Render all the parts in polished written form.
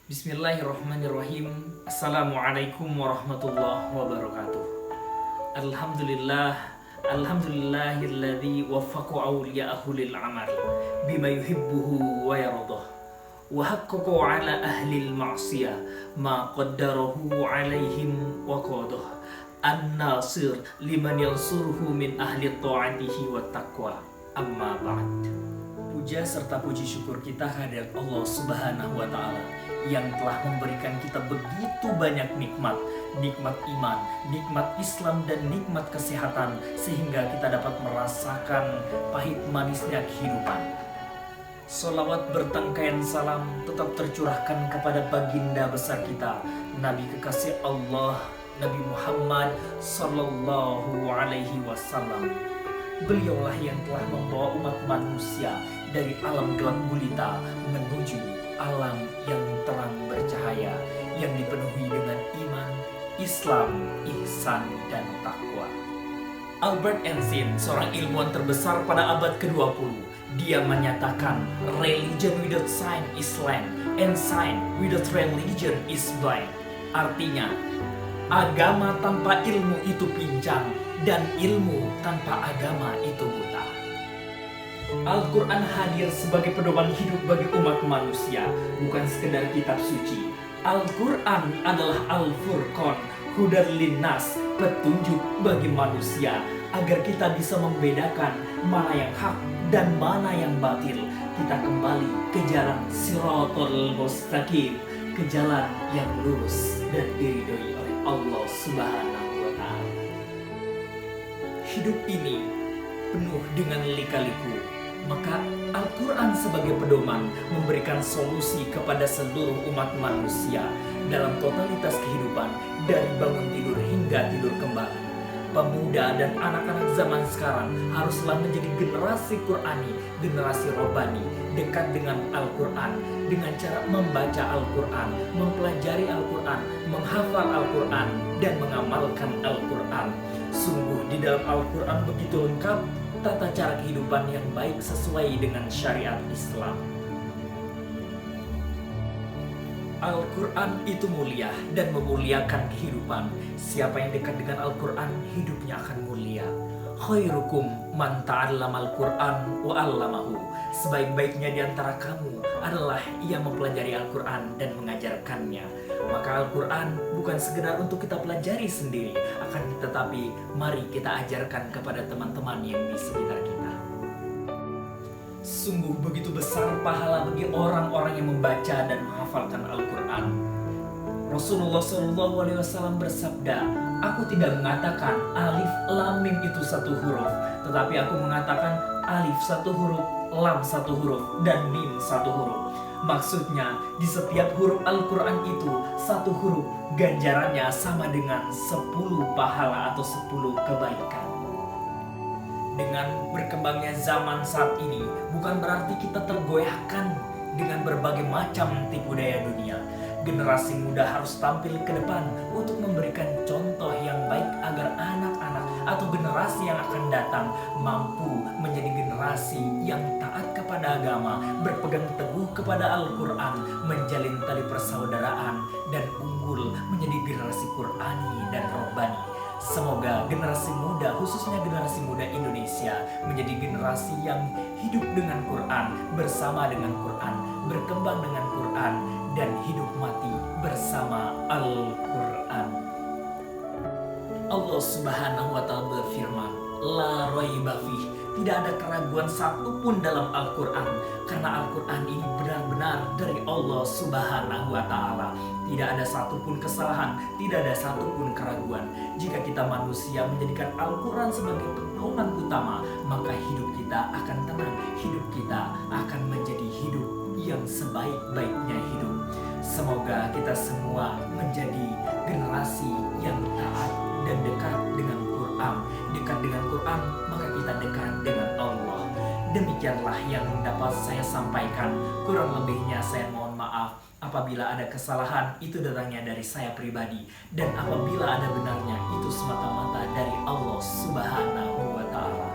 Bismillahirrahmanirrahim. Assalamualaikum warahmatullahi wabarakatuh. Alhamdulillah, alhamdulillahilladzi waffaqa awliya'ahu lil amal bima yuhibbuhu wa yardah wa haqqaqa ala ahli al-ma'siyah ma qaddarahu alaihim wa qadah an-nasir liman yansuruhu min ahli ta'atihi wa taqwa. Amma ba'd. Puja serta puji syukur kita kehadirat Allah Subhanahu wa Ta'ala yang telah memberikan kita begitu banyak nikmat, nikmat iman, nikmat Islam, dan nikmat kesehatan, sehingga kita dapat merasakan pahit manisnya kehidupan. Salawat bertangkaian salam tetap tercurahkan kepada baginda besar kita, Nabi kekasih Allah, Nabi Muhammad Sallallahu Alaihi Wasallam. Beliaulah yang telah membawa umat manusia dari alam gelap gulita menuju alam yang terang bercahaya, yang dipenuhi dengan iman, Islam, ihsan, dan takwa. Albert Einstein, seorang ilmuwan terbesar pada abad ke-20, dia menyatakan religion without science is lame and science without religion is blind. Artinya, agama tanpa ilmu itu pincang dan ilmu tanpa agama itu buta. Al-Quran hadir sebagai pedoman hidup bagi umat manusia, bukan sekedar kitab suci. Al-Quran adalah Al-Furqan, hudar linnas, petunjuk bagi manusia, agar kita bisa membedakan mana yang hak dan mana yang batil. Kita kembali ke jalan Shiratal Mustaqim, ke jalan yang lurus dan diridhoi oleh Allah Subhanahu wa Ta'ala. Hidup ini penuh dengan lika-liku, maka Al-Quran sebagai pedoman memberikan solusi kepada seluruh umat manusia dalam totalitas kehidupan, dari bangun tidur hingga tidur kembali. Pemuda dan anak-anak zaman sekarang haruslah menjadi generasi Qur'ani, generasi Robbani, dekat dengan Al-Quran, dengan cara membaca Al-Quran, mempelajari Al-Quran, menghafal Al-Quran, dan mengamalkan Al-Quran. Sungguh di dalam Al-Quran begitu lengkap tata cara kehidupan yang baik sesuai dengan syariat Islam. Al-Quran itu mulia dan memuliakan kehidupan. Siapa yang dekat dengan Al-Quran, hidupnya akan mulia. Khairukum man ta'allama Al-Quran wa 'allamahu. Sebaik-baiknya di antara kamu adalah yang mempelajari Al-Quran dan mengajarkannya. Maka Al-Quran bukan sekedar untuk kita pelajari sendiri, akan tetapi mari kita ajarkan kepada teman-teman yang di sekitar kita. Sungguh begitu besar pahala bagi orang-orang yang membaca dan menghafalkan Al-Quran. Rasulullah SAW bersabda, "Aku tidak mengatakan alif lam mim itu satu huruf, tetapi aku mengatakan alif satu huruf, lam satu huruf, dan mim satu huruf." Maksudnya, di setiap huruf Al-Quran itu, satu huruf ganjarannya sama dengan 10 pahala atau 10 kebaikan. Dengan berkembangnya zaman saat ini, bukan berarti kita tergoyahkan dengan berbagai macam tipu daya dunia. Generasi muda harus tampil ke depan untuk memberikan contoh yang baik agar anak-anak atau generasi yang akan datang mampu menjadi generasi yang taat kepada agama, berpegang teguh kepada Al-Quran, menjalin tali persaudaraan, dan unggul menjadi generasi Qur'ani dan Robbani. Semoga generasi muda, khususnya generasi muda Indonesia, menjadi generasi yang hidup dengan Quran, bersama dengan Quran, berkembang dengan Quran, dan hidup mati bersama Al-Quran. Allah Subhanahu wa Ta'ala berfirman, "La raiba fih." Tidak ada keraguan satupun dalam Al-Quran, karena Al-Quran ini benar-benar dari Allah Subhanahu wa Ta'ala. Tidak ada satupun kesalahan, tidak ada satupun keraguan. Jika kita manusia menjadikan Al-Quran sebagai pedoman utama, maka hidup kita akan tenang, hidup kita akan menjadi hidup yang sebaik-baiknya hidup. Semoga kita semua menjadi generasi yang taat dan dekat dengan Quran. Dekat dengan Quran, maka kita dekat dengan Allah. Demikianlah yang dapat saya sampaikan. Kurang lebihnya saya mohon maaf. Apabila ada kesalahan, itu datangnya dari saya pribadi. Dan apabila ada benarnya, itu semata-mata dari Allah Subhanahu wa Ta'ala.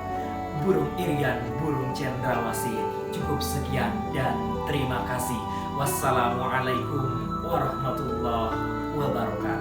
Burung Irian, burung cendrawasih. Cukup sekian dan terima kasih. Wassalamualaikum warahmatullahi wabarakatuh.